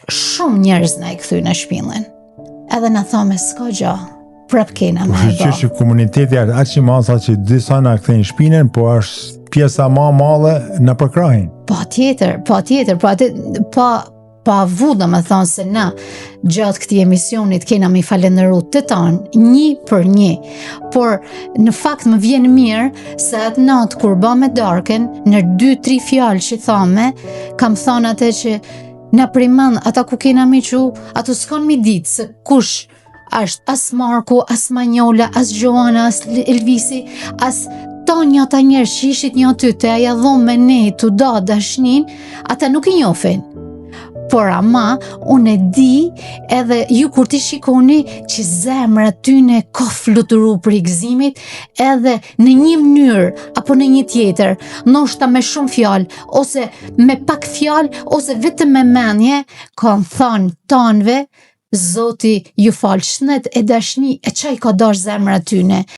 Shumë njerëz na i kthy në shpinën. Edhe na thome s'ka gjë. Prap kena me e Që komuniteti është aq i madh që disa na kthejnë shpinën, po është pjesa më e madhe na përkrahin. Patjetër, pa vu do me thonë se na gjatë këtij emisionit kena me i falenderu të tanë, 1 për 1. Por në fakt më vjen mirë se atë natë kur ba me darken, në 2-3 fjalë që thame, kam thonë atë që na priman ata ku kena me qu, ato s'kan mi ditë se kush është as Marku, as Manjola, as Gjoana, as Elvisi, as Tanja, ata njerëz që ishit një aty të aja dhomë me ne të da dashnin, ata nuk i njofin. Por ama, unë e di edhe ju kur ti shikoni që zemra tyne ka fluturu për i gëzimit edhe në një mënyrë apo në një tjetër, ndoshta me shumë fjalë, ose me pak fjalë, ose vetëm me mendje, kanë thënë tanëve, Zoti ju falë shëndet e dashni e çaj ka dash zemra tyne.